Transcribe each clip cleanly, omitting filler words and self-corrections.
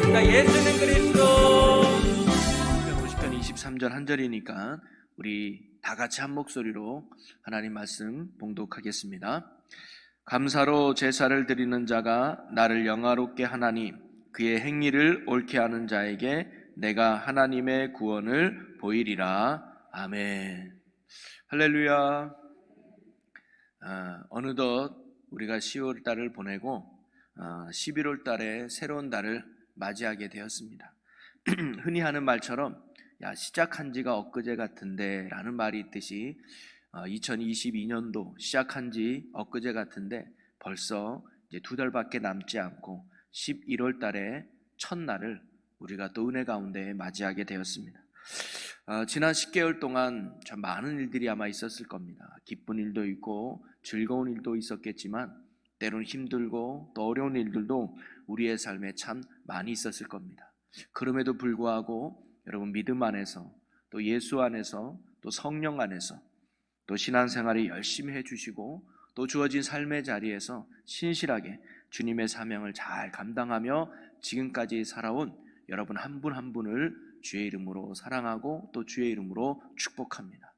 기도드렸습니다. 예수님 그리스도. 50편 23절 한 절이니까 우리 다 같이 한 목소리로 하나님 말씀 봉독하겠습니다. 감사로 제사를 드리는 자가 나를 영화롭게 하나니 그의 행위를 옳게 하는 자에게 내가 하나님의 구원을 보이리라. 아멘. 할렐루야. 어느덧 우리가 10월 달을 보내고 11월 달에 새로운 달을 맞이하게 되었습니다. 흔히 하는 말처럼 야, 시작한 지가 엊그제 같은데 라는 말이 있듯이 2022년도 시작한 지 엊그제 같은데 벌써 이제 2달밖에 남지 않고 11월 달의 첫날을 우리가 또 은혜 가운데 맞이하게 되었습니다. 지난 10개월 동안 참 많은 일들이 아마 있었을 겁니다. 기쁜 일도 있고 즐거운 일도 있었겠지만 때로는 힘들고 또 어려운 일들도 우리의 삶에 참 많이 있었을 겁니다. 그럼에도 불구하고 여러분 믿음 안에서 또 예수 안에서 또 성령 안에서 또 신앙생활을 열심히 해주시고 또 주어진 삶의 자리에서 신실하게 주님의 사명을 잘 감당하며 지금까지 살아온 여러분 한 분 한 분을 주의 이름으로 사랑하고 또 주의 이름으로 축복합니다.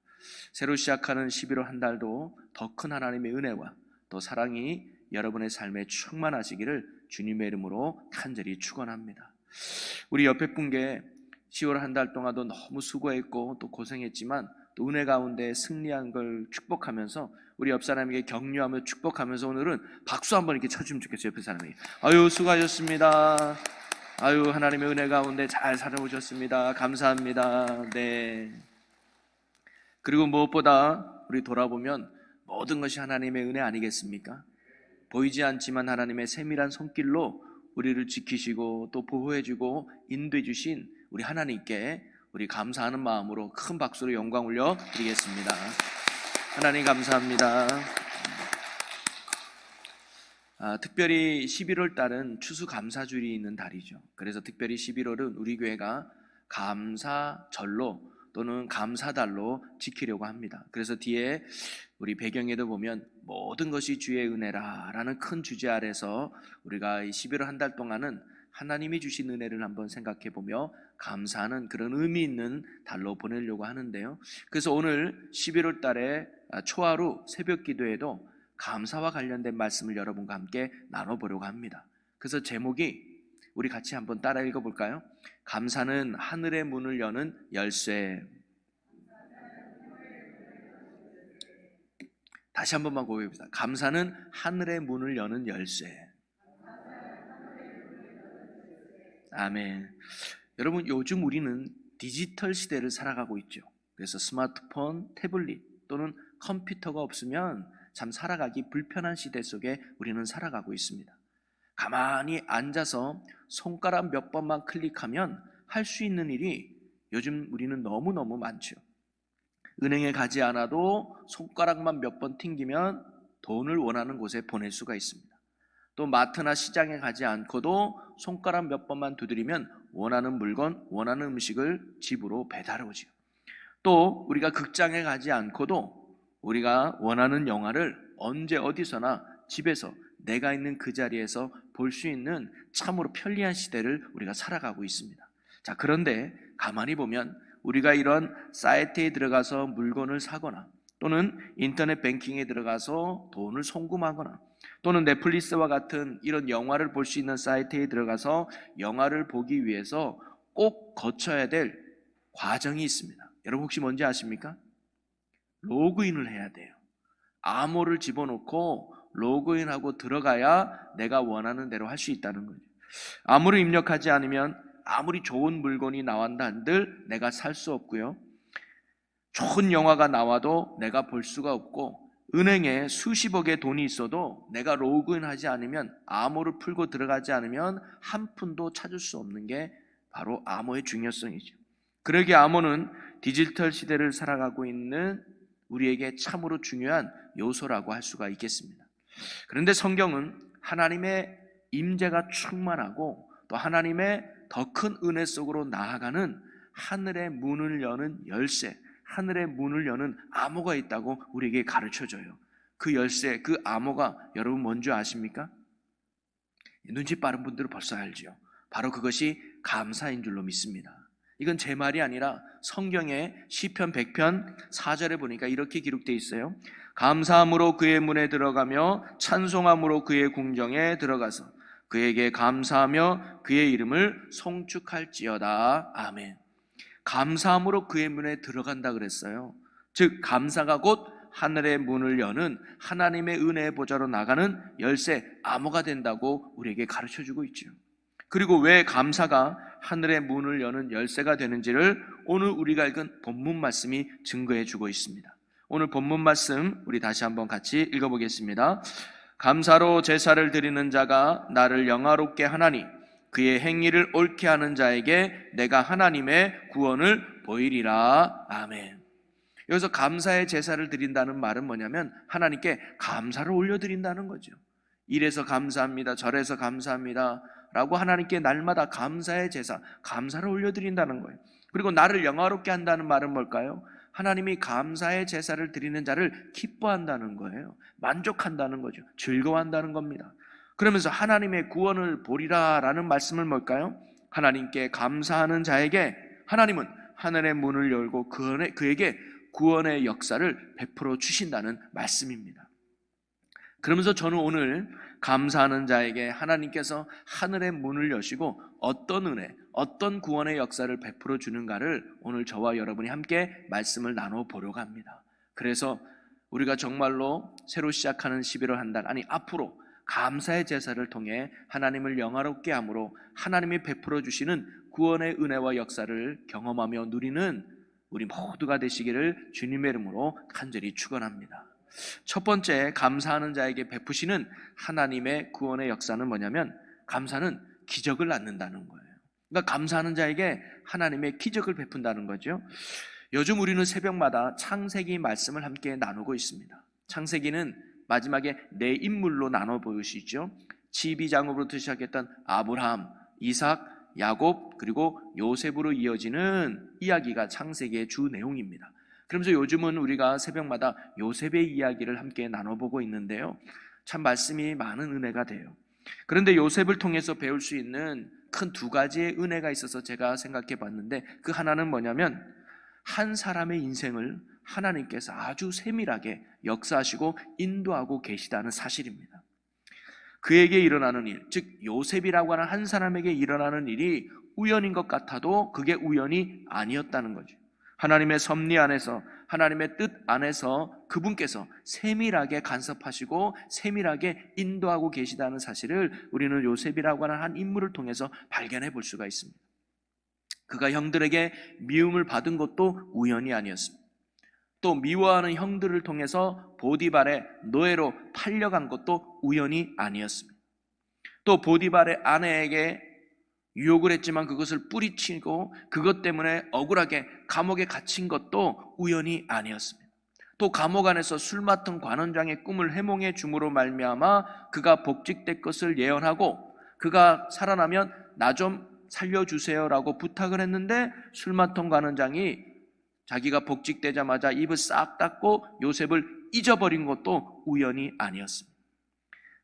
새로 시작하는 11월 한 달도 더 큰 하나님의 은혜와 또 사랑이 여러분의 삶에 충만하시기를 주님의 이름으로 간절히 축원합니다. 우리 옆에 분께 10월 한 달 동안도 너무 수고했고 또 고생했지만 또 은혜 가운데 승리한 걸 축복하면서 우리 옆 사람에게 격려하며 축복하면서 오늘은 박수 한번 이렇게 쳐주면 좋겠어요. 옆에 사람에게 아유 수고하셨습니다. 아유 하나님의 은혜 가운데 잘 살아오셨습니다. 감사합니다. 네. 그리고 무엇보다 우리 돌아보면 모든 것이 하나님의 은혜 아니겠습니까? 보이지 않지만 하나님의 세밀한 손길로 우리를 지키시고 또 보호해주고 인도해 주신 우리 하나님께 우리 감사하는 마음으로 큰 박수로 영광 올려 드리겠습니다. 하나님 감사합니다. 특별히 11월 달은 추수감사주일이 있는 달이죠. 그래서 특별히 11월은 우리 교회가 감사절로 또는 감사달로 지키려고 합니다. 그래서 뒤에 우리 배경에도 보면 모든 것이 주의 은혜라 라는 큰 주제 아래서 우리가 11월 한 달 동안은 하나님이 주신 은혜를 한번 생각해 보며 감사하는 그런 의미 있는 달로 보내려고 하는데요. 그래서 오늘 11월 달에 초하루 새벽 기도에도 감사와 관련된 말씀을 여러분과 함께 나눠보려고 합니다. 그래서 제목이 우리 같이 한번 따라 읽어볼까요? 감사는 하늘의 문을 여는 열쇠. 다시 한 번만 고백합니다. 감사는 하늘의 문을 여는 열쇠. 아멘. 여러분 요즘 우리는 디지털 시대를 살아가고 있죠. 그래서 스마트폰, 태블릿 또는 컴퓨터가 없으면 참 살아가기 불편한 시대 속에 우리는 살아가고 있습니다. 가만히 앉아서 손가락 몇 번만 클릭하면 할 수 있는 일이 요즘 우리는 너무너무 많죠. 은행에 가지 않아도 손가락만 몇 번 튕기면 돈을 원하는 곳에 보낼 수가 있습니다. 또 마트나 시장에 가지 않고도 손가락 몇 번만 두드리면 원하는 물건, 원하는 음식을 집으로 배달 오지요. 또 우리가 극장에 가지 않고도 우리가 원하는 영화를 언제 어디서나 집에서 내가 있는 그 자리에서 볼 수 있는 참으로 편리한 시대를 우리가 살아가고 있습니다. 자, 그런데 가만히 보면 우리가 이런 사이트에 들어가서 물건을 사거나 또는 인터넷 뱅킹에 들어가서 돈을 송금하거나 또는 넷플릭스와 같은 이런 영화를 볼 수 있는 사이트에 들어가서 영화를 보기 위해서 꼭 거쳐야 될 과정이 있습니다. 여러분 혹시 뭔지 아십니까? 로그인을 해야 돼요. 암호를 집어넣고 로그인하고 들어가야 내가 원하는 대로 할 수 있다는 거죠. 암호를 입력하지 않으면 아무리 좋은 물건이 나온다 한들 내가 살 수 없고요. 좋은 영화가 나와도 내가 볼 수가 없고 은행에 수십억의 돈이 있어도 내가 로그인하지 않으면 암호를 풀고 들어가지 않으면 한 푼도 찾을 수 없는 게 바로 암호의 중요성이죠. 그러기에 암호는 디지털 시대를 살아가고 있는 우리에게 참으로 중요한 요소라고 할 수가 있겠습니다. 그런데 성경은 하나님의 임재가 충만하고 또 하나님의 더 큰 은혜 속으로 나아가는 하늘의 문을 여는 열쇠, 하늘의 문을 여는 암호가 있다고 우리에게 가르쳐줘요. 그 열쇠, 그 암호가 여러분 뭔지 아십니까? 눈치 빠른 분들은 벌써 알죠. 바로 그것이 감사인 줄로 믿습니다. 이건 제 말이 아니라 성경의 시편 100편 4절에 보니까 이렇게 기록되어 있어요. 감사함으로 그의 문에 들어가며 찬송함으로 그의 궁정에 들어가서 그에게 감사하며 그의 이름을 송축할지어다. 아멘. 감사함으로 그의 문에 들어간다 그랬어요. 즉 감사가 곧 하늘의 문을 여는 하나님의 은혜의 보좌로 나가는 열쇠, 암호가 된다고 우리에게 가르쳐주고 있죠. 그리고 왜 감사가 하늘의 문을 여는 열쇠가 되는지를 오늘 우리가 읽은 본문 말씀이 증거해 주고 있습니다. 오늘 본문 말씀 우리 다시 한번 같이 읽어보겠습니다. 감사로 제사를 드리는 자가 나를 영화롭게 하나니 그의 행위를 옳게 하는 자에게 내가 하나님의 구원을 보이리라. 아멘. 여기서 감사의 제사를 드린다는 말은 뭐냐면 하나님께 감사를 올려드린다는 거죠. 이래서 감사합니다, 저래서 감사합니다 라고 하나님께 날마다 감사의 제사, 감사를 올려드린다는 거예요. 그리고 나를 영화롭게 한다는 말은 뭘까요? 하나님이 감사의 제사를 드리는 자를 기뻐한다는 거예요. 만족한다는 거죠. 즐거워한다는 겁니다. 그러면서 하나님의 구원을 보리라 라는 말씀은 뭘까요? 하나님께 감사하는 자에게 하나님은 하늘의 문을 열고 그에게 구원의 역사를 베풀어 주신다는 말씀입니다. 그러면서 저는 오늘 감사하는 자에게 하나님께서 하늘의 문을 여시고 어떤 은혜, 어떤 구원의 역사를 베풀어 주는가를 오늘 저와 여러분이 함께 말씀을 나눠보려고 합니다. 그래서 우리가 정말로 새로 시작하는 11월 한 달, 아니 앞으로 감사의 제사를 통해 하나님을 영화롭게 함으로 하나님이 베풀어 주시는 구원의 은혜와 역사를 경험하며 누리는 우리 모두가 되시기를 주님의 이름으로 간절히 축원합니다. 첫 번째, 감사하는 자에게 베푸시는 하나님의 구원의 역사는 뭐냐면 감사는 기적을 낳는다는 거예요. 그러니까 감사하는 자에게 하나님의 기적을 베푼다는 거죠. 요즘 우리는 새벽마다 창세기 말씀을 함께 나누고 있습니다. 창세기는 마지막에 네 인물로 나눠 보이시죠. 지비장으로부터 시작했던 아브라함, 이삭, 야곱, 그리고 요셉으로 이어지는 이야기가 창세기의 주 내용입니다. 그러면서 요즘은 우리가 새벽마다 요셉의 이야기를 함께 나눠보고 있는데요, 참 말씀이 많은 은혜가 돼요. 그런데 요셉을 통해서 배울 수 있는 큰 두 가지의 은혜가 있어서 제가 생각해 봤는데, 그 하나는 뭐냐면 한 사람의 인생을 하나님께서 아주 세밀하게 역사하시고 인도하고 계시다는 사실입니다. 그에게 일어나는 일, 즉 요셉이라고 하는 한 사람에게 일어나는 일이 우연인 것 같아도 그게 우연이 아니었다는 거죠. 하나님의 섭리 안에서, 하나님의 뜻 안에서 그분께서 세밀하게 간섭하시고 세밀하게 인도하고 계시다는 사실을 우리는 요셉이라고 하는 한 인물을 통해서 발견해 볼 수가 있습니다. 그가 형들에게 미움을 받은 것도 우연이 아니었습니다. 또 미워하는 형들을 통해서 보디발의 노예로 팔려간 것도 우연이 아니었습니다. 또 보디발의 아내에게 유혹을 했지만 그것을 뿌리치고 그것 때문에 억울하게 감옥에 갇힌 것도 우연이 아니었습니다. 또 감옥 안에서 술 맡은 관원장의 꿈을 해몽해 줌으로 말미암아 그가 복직될 것을 예언하고 그가 살아나면 나 좀 살려주세요라고 부탁을 했는데 술 맡은 관원장이 자기가 복직되자마자 입을 싹 닫고 요셉을 잊어버린 것도 우연이 아니었습니다.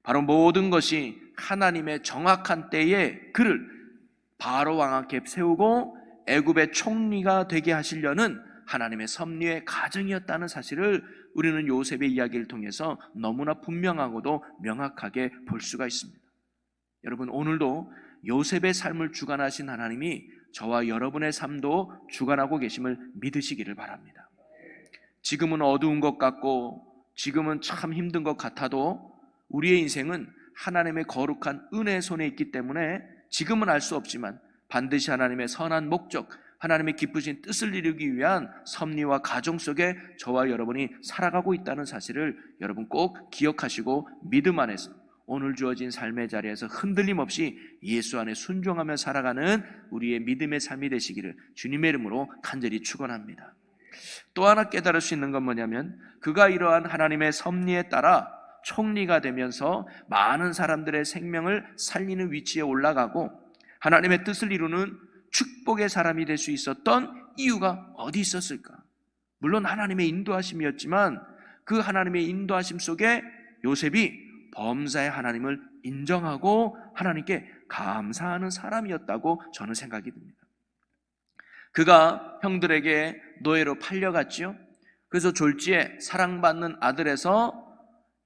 바로 모든 것이 하나님의 정확한 때에 그를 바로 왕 앞에 세우고 애굽의 총리가 되게 하시려는 하나님의 섭리의 가정이었다는 사실을 우리는 요셉의 이야기를 통해서 너무나 분명하고도 명확하게 볼 수가 있습니다. 여러분, 오늘도 요셉의 삶을 주관하신 하나님이 저와 여러분의 삶도 주관하고 계심을 믿으시기를 바랍니다. 지금은 어두운 것 같고 지금은 참 힘든 것 같아도 우리의 인생은 하나님의 거룩한 은혜의 손에 있기 때문에 지금은 알 수 없지만 반드시 하나님의 선한 목적, 하나님의 기쁘신 뜻을 이루기 위한 섭리와 가정 속에 저와 여러분이 살아가고 있다는 사실을 여러분 꼭 기억하시고 믿음 안에서 오늘 주어진 삶의 자리에서 흔들림 없이 예수 안에 순종하며 살아가는 우리의 믿음의 삶이 되시기를 주님의 이름으로 간절히 축원합니다. 또 하나 깨달을 수 있는 건 뭐냐면 그가 이러한 하나님의 섭리에 따라 총리가 되면서 많은 사람들의 생명을 살리는 위치에 올라가고 하나님의 뜻을 이루는 축복의 사람이 될 수 있었던 이유가 어디 있었을까? 물론 하나님의 인도하심이었지만 그 하나님의 인도하심 속에 요셉이 범사의 하나님을 인정하고 하나님께 감사하는 사람이었다고 저는 생각이 듭니다. 그가 형들에게 노예로 팔려갔지요. 그래서 졸지에 사랑받는 아들에서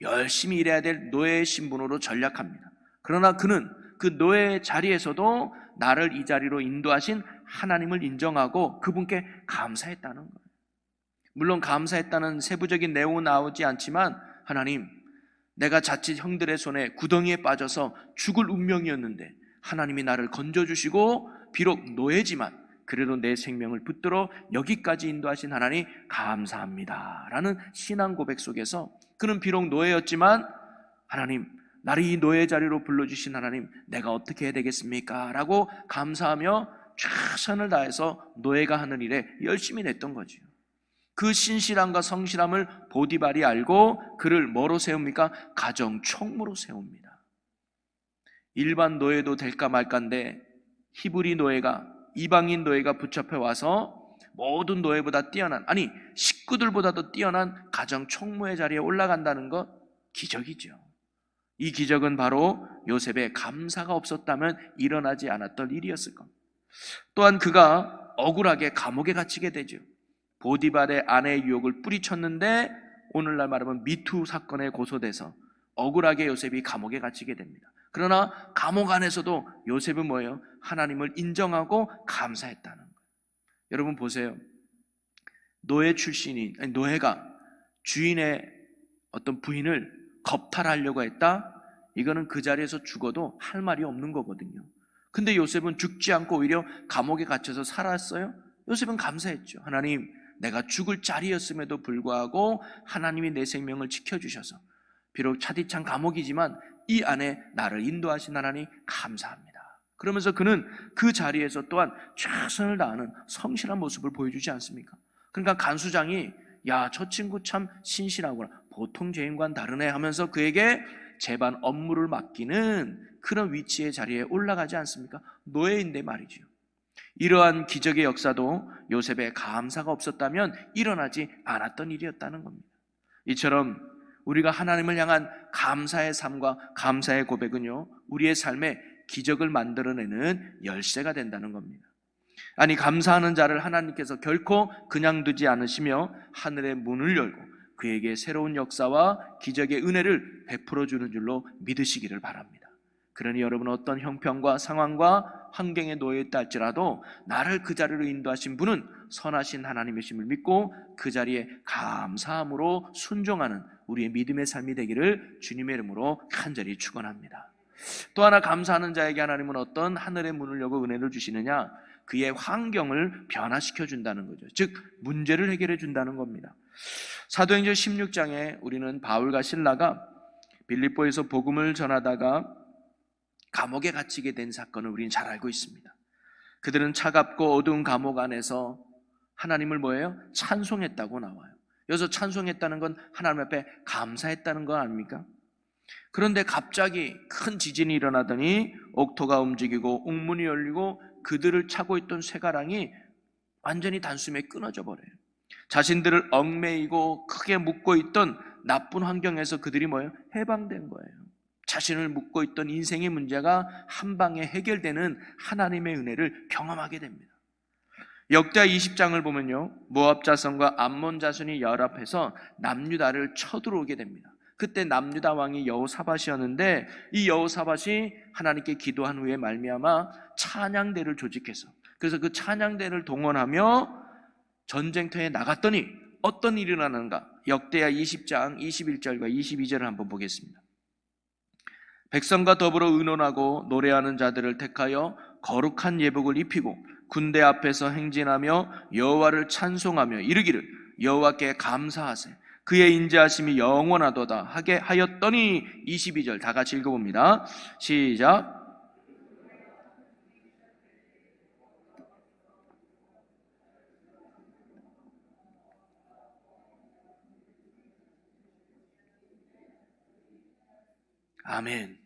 열심히 일해야 될 노예의 신분으로 전락합니다. 그러나 그는 그 노예의 자리에서도 나를 이 자리로 인도하신 하나님을 인정하고 그분께 감사했다는 거예요. 물론 감사했다는 세부적인 내용은 나오지 않지만, 하나님, 내가 자칫 형들의 손에 구덩이에 빠져서 죽을 운명이었는데 하나님이 나를 건져주시고 비록 노예지만 그래도 내 생명을 붙들어 여기까지 인도하신 하나님 감사합니다 라는 신앙 고백 속에서 그는 비록 노예였지만, 하나님, 나를 이 노예 자리로 불러주신 하나님, 내가 어떻게 해야 되겠습니까? 라고 감사하며 최선을 다해서 노예가 하는 일에 열심히 냈던 거지요. 그 신실함과 성실함을 보디발이 알고 그를 뭐로 세웁니까? 가정 총무로 세웁니다. 일반 노예도 될까 말까인데 히브리 노예가, 이방인 노예가 붙잡혀 와서 모든 노예보다 뛰어난, 아니 식구들보다도 뛰어난 가정 총무의 자리에 올라간다는 것, 기적이죠. 이 기적은 바로 요셉의 감사가 없었다면 일어나지 않았던 일이었을 겁니다. 또한 그가 억울하게 감옥에 갇히게 되죠. 보디발의 아내의 유혹을 뿌리쳤는데 오늘날 말하면 미투 사건에 고소돼서 억울하게 요셉이 감옥에 갇히게 됩니다. 그러나 감옥 안에서도 요셉은 뭐예요? 하나님을 인정하고 감사했다는 거예요. 여러분 보세요. 노예 출신이, 아니 노예가 주인의 어떤 부인을 겁탈하려고 했다? 이거는 그 자리에서 죽어도 할 말이 없는 거거든요. 근데 요셉은 죽지 않고 오히려 감옥에 갇혀서 살았어요. 요셉은 감사했죠. 하나님, 내가 죽을 자리였음에도 불구하고 하나님이 내 생명을 지켜주셔서 비록 차디찬 감옥이지만 이 안에 나를 인도하신 하나님 감사합니다. 그러면서 그는 그 자리에서 또한 최선을 다하는 성실한 모습을 보여주지 않습니까? 그러니까 간수장이 야, 저 친구 참 신실하구나, 보통 죄인과는 다르네 하면서 그에게 제반 업무를 맡기는 그런 위치의 자리에 올라가지 않습니까? 노예인데 말이죠. 이러한 기적의 역사도 요셉의 감사가 없었다면 일어나지 않았던 일이었다는 겁니다. 이처럼 우리가 하나님을 향한 감사의 삶과 감사의 고백은요, 우리의 삶에 기적을 만들어내는 열쇠가 된다는 겁니다. 아니, 감사하는 자를 하나님께서 결코 그냥 두지 않으시며 하늘의 문을 열고 그에게 새로운 역사와 기적의 은혜를 베풀어 주는 줄로 믿으시기를 바랍니다. 그러니 여러분, 어떤 형편과 상황과 환경에 놓여 있다 할지라도 나를 그 자리로 인도하신 분은 선하신 하나님이심을 믿고 그 자리에 감사함으로 순종하는 우리의 믿음의 삶이 되기를 주님의 이름으로 간절히 축원합니다. 또 하나, 감사하는 자에게 하나님은 어떤 하늘의 문을 열고 은혜를 주시느냐? 그의 환경을 변화시켜 준다는 거죠. 즉 문제를 해결해 준다는 겁니다. 사도행전 16장에 우리는 바울과 실라가 빌립보에서 복음을 전하다가 감옥에 갇히게 된 사건을 우리는 잘 알고 있습니다. 그들은 차갑고 어두운 감옥 안에서 하나님을 뭐예요? 찬송했다고 나와요. 여기서 찬송했다는 건 하나님 앞에 감사했다는 거 아닙니까? 그런데 갑자기 큰 지진이 일어나더니 옥토가 움직이고 옥문이 열리고 그들을 차고 있던 쇠가랑이 완전히 단숨에 끊어져 버려요. 자신들을 얽매이고 크게 묶고 있던 나쁜 환경에서 그들이 뭐예요? 해방된 거예요. 자신을 묶고 있던 인생의 문제가 한 방에 해결되는 하나님의 은혜를 경험하게 됩니다. 역대하 20장을 보면요, 모압 자손과 암몬 자손이 연합해서 남유다를 쳐들어오게 됩니다. 그때 남유다 왕이 여호사밧이었는데 이 여호사밧이 하나님께 기도한 후에 말미암아 찬양대를 조직해서, 그래서 그 찬양대를 동원하며 전쟁터에 나갔더니 어떤 일이 일어나는가? 역대하 20장 21절과 22절을 한번 보겠습니다. 백성과 더불어 의논하고 노래하는 자들을 택하여 거룩한 예복을 입히고 군대 앞에서 행진하며 여호와를 찬송하며 이르기를 여호와께 감사하세, 그의 인자하심이 영원하도다 하게 하였더니 22절 다 같이 읽어봅니다. 시작. 아멘.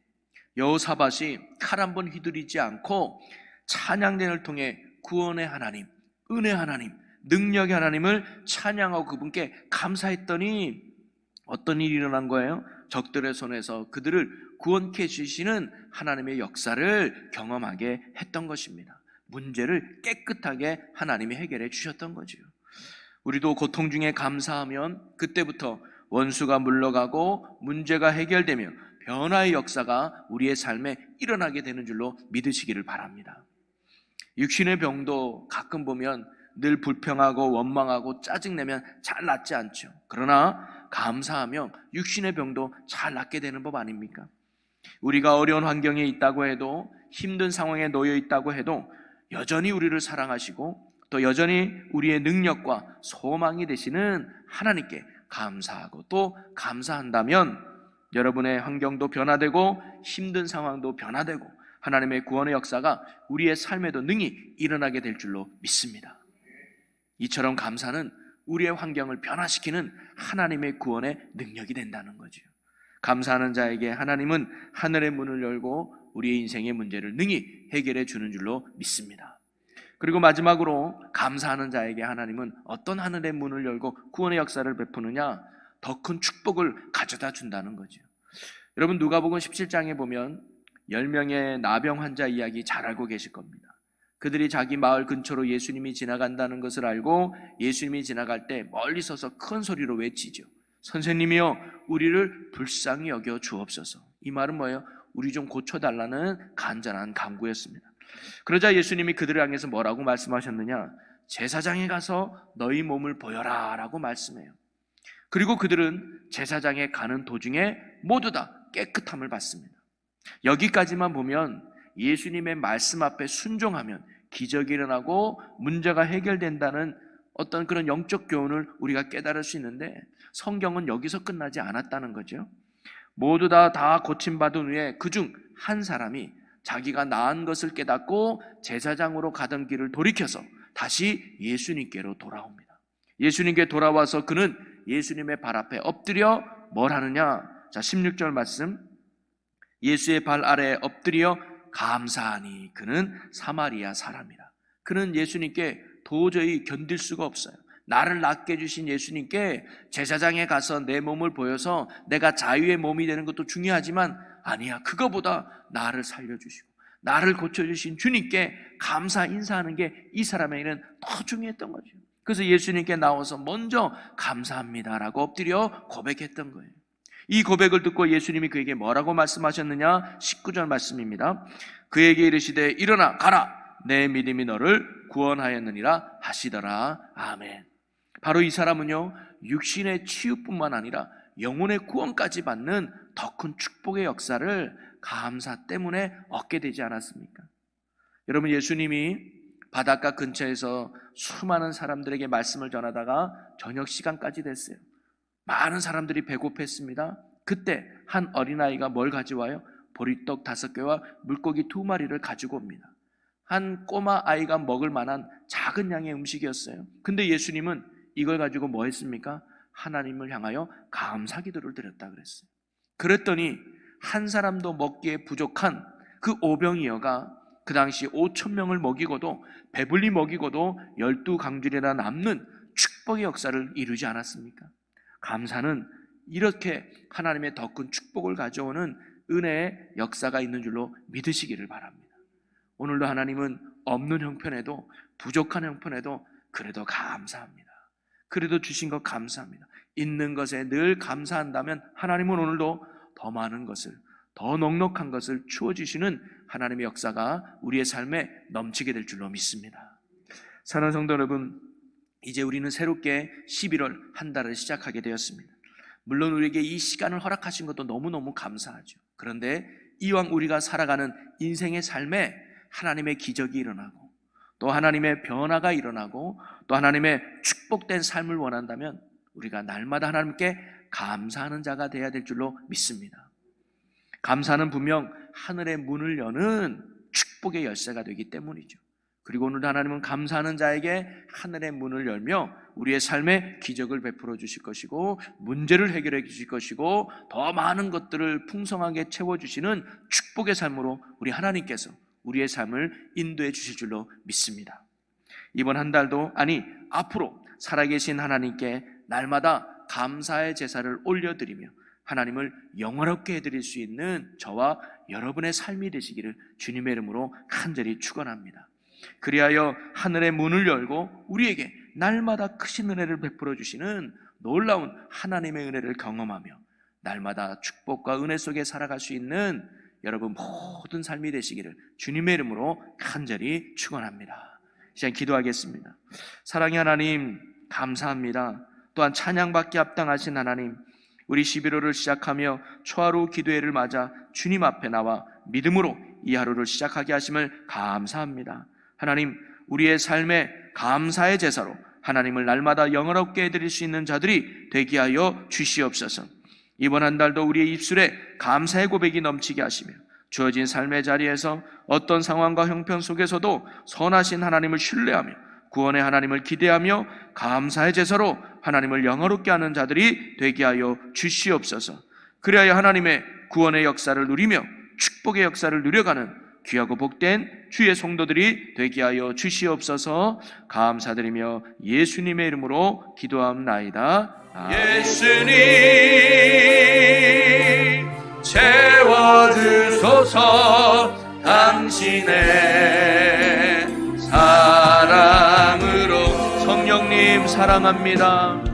여호사밧이 칼 한 번 휘두르지 않고 찬양대를 통해 구원의 하나님, 은혜 하나님, 능력의 하나님을 찬양하고 그분께 감사했더니 어떤 일이 일어난 거예요? 적들의 손에서 그들을 구원케 해주시는 하나님의 역사를 경험하게 했던 것입니다. 문제를 깨끗하게 하나님이 해결해 주셨던 거죠. 우리도 고통 중에 감사하면 그때부터 원수가 물러가고 문제가 해결되며 변화의 역사가 우리의 삶에 일어나게 되는 줄로 믿으시기를 바랍니다. 육신의 병도 가끔 보면 늘 불평하고 원망하고 짜증내면 잘 낫지 않죠. 그러나 감사하며 육신의 병도 잘 낫게 되는 법 아닙니까? 우리가 어려운 환경에 있다고 해도, 힘든 상황에 놓여 있다고 해도 여전히 우리를 사랑하시고 또 여전히 우리의 능력과 소망이 되시는 하나님께 감사하고 또 감사한다면 여러분의 환경도 변화되고 힘든 상황도 변화되고 하나님의 구원의 역사가 우리의 삶에도 능히 일어나게 될 줄로 믿습니다. 이처럼 감사는 우리의 환경을 변화시키는 하나님의 구원의 능력이 된다는 거죠. 감사하는 자에게 하나님은 하늘의 문을 열고 우리의 인생의 문제를 능히 해결해 주는 줄로 믿습니다. 그리고 마지막으로 감사하는 자에게 하나님은 어떤 하늘의 문을 열고 구원의 역사를 베푸느냐? 더 큰 축복을 가져다 준다는 거죠. 여러분, 누가복음 17장에 보면 10명의 나병 환자 이야기 잘 알고 계실 겁니다. 그들이 자기 마을 근처로 예수님이 지나간다는 것을 알고 예수님이 지나갈 때 멀리 서서 큰 소리로 외치죠. 선생님이여, 우리를 불쌍히 여겨 주옵소서. 이 말은 뭐예요? 우리 좀 고쳐달라는 간절한 간구였습니다. 그러자 예수님이 그들을 향해서 뭐라고 말씀하셨느냐? 제사장에 가서 너희 몸을 보여라 라고 말씀해요. 그리고 그들은 제사장에 가는 도중에 모두 다 깨끗함을 받습니다. 여기까지만 보면 예수님의 말씀 앞에 순종하면 기적이 일어나고 문제가 해결된다는 어떤 그런 영적 교훈을 우리가 깨달을 수 있는데, 성경은 여기서 끝나지 않았다는 거죠. 모두 다 고침받은 후에 그중 한 사람이 자기가 나은 것을 깨닫고 제사장으로 가던 길을 돌이켜서 다시 예수님께로 돌아옵니다. 예수님께 돌아와서 그는 예수님의 발 앞에 엎드려 뭘 하느냐? 자, 16절 말씀. 예수의 발 아래에 엎드려 감사하니 그는 사마리아 사람이라. 그는 예수님께 도저히 견딜 수가 없어요. 나를 낫게 해주신 예수님께 제사장에 가서 내 몸을 보여서 내가 자유의 몸이 되는 것도 중요하지만 아니야, 그거보다 나를 살려주시고 나를 고쳐주신 주님께 감사 인사하는 게 이 사람에게는 더 중요했던 거죠. 그래서 예수님께 나와서 먼저 감사합니다라고 엎드려 고백했던 거예요. 이 고백을 듣고 예수님이 그에게 뭐라고 말씀하셨느냐? 19절 말씀입니다. 그에게 이르시되 일어나 가라, 내 믿음이 너를 구원하였느니라 하시더라. 아멘. 바로 이 사람은요, 육신의 치유뿐만 아니라 영혼의 구원까지 받는 더 큰 축복의 역사를 감사 때문에 얻게 되지 않았습니까? 여러분, 예수님이 바닷가 근처에서 수많은 사람들에게 말씀을 전하다가 저녁 시간까지 됐어요. 많은 사람들이 배고팠습니다. 그때 한 어린아이가 뭘 가져와요? 보리떡 5개와 물고기 2마리를 가지고 옵니다. 한 꼬마 아이가 먹을 만한 작은 양의 음식이었어요. 근데 예수님은 이걸 가지고 뭐 했습니까? 하나님을 향하여 감사 기도를 드렸다 그랬어요. 그랬더니 한 사람도 먹기에 부족한 그 오병이어가 그 당시 5,000명을 먹이고도, 배불리 먹이고도 12강줄이나 남는 축복의 역사를 이루지 않았습니까? 감사는 이렇게 하나님의 더 큰 축복을 가져오는 은혜의 역사가 있는 줄로 믿으시기를 바랍니다. 오늘도 하나님은 없는 형편에도, 부족한 형편에도 그래도 감사합니다. 그래도 주신 것 감사합니다. 있는 것에 늘 감사한다면 하나님은 오늘도 더 많은 것을, 더 넉넉한 것을 주어주시는 하나님의 역사가 우리의 삶에 넘치게 될 줄로 믿습니다. 사랑하는 성도 여러분, 이제 우리는 새롭게 11월 한 달을 시작하게 되었습니다. 물론 우리에게 이 시간을 허락하신 것도 너무너무 감사하죠. 그런데 이왕 우리가 살아가는 인생의 삶에 하나님의 기적이 일어나고 또 하나님의 변화가 일어나고 또 하나님의 축복된 삶을 원한다면 우리가 날마다 하나님께 감사하는 자가 되어야 될 줄로 믿습니다. 감사는 분명 하늘의 문을 여는 축복의 열쇠가 되기 때문이죠. 그리고 오늘 하나님은 감사하는 자에게 하늘의 문을 열며 우리의 삶에 기적을 베풀어 주실 것이고 문제를 해결해 주실 것이고 더 많은 것들을 풍성하게 채워주시는 축복의 삶으로 우리 하나님께서 우리의 삶을 인도해 주실 줄로 믿습니다. 이번 한 달도, 아니 앞으로 살아계신 하나님께 날마다 감사의 제사를 올려드리며 하나님을 영화롭게 해드릴 수 있는 저와 여러분의 삶이 되시기를 주님의 이름으로 간절히 축원합니다. 그리하여 하늘의 문을 열고 우리에게 날마다 크신 은혜를 베풀어 주시는 놀라운 하나님의 은혜를 경험하며 날마다 축복과 은혜 속에 살아갈 수 있는 여러분 모든 삶이 되시기를 주님의 이름으로 간절히 축원합니다. 시간 기도하겠습니다. 사랑의 하나님 감사합니다. 또한 찬양받기 합당하신 하나님, 우리 11월을 시작하며 초하루 기도회를 맞아 주님 앞에 나와 믿음으로 이 하루를 시작하게 하심을 감사합니다. 하나님, 우리의 삶에 감사의 제사로 하나님을 날마다 영화롭게 해드릴 수 있는 자들이 되게 하여 주시옵소서. 이번 한 달도 우리의 입술에 감사의 고백이 넘치게 하시며 주어진 삶의 자리에서 어떤 상황과 형편 속에서도 선하신 하나님을 신뢰하며 구원의 하나님을 기대하며 감사의 제사로 하나님을 영화롭게 하는 자들이 되게 하여 주시옵소서. 그리하여 하나님의 구원의 역사를 누리며 축복의 역사를 누려가는 귀하고 복된 주의 성도들이 되게 하여 주시옵소서. 감사드리며 예수님의 이름으로 기도합나이다. 예수님 채워주소서. 당신의 사랑으로. 성령님 사랑합니다.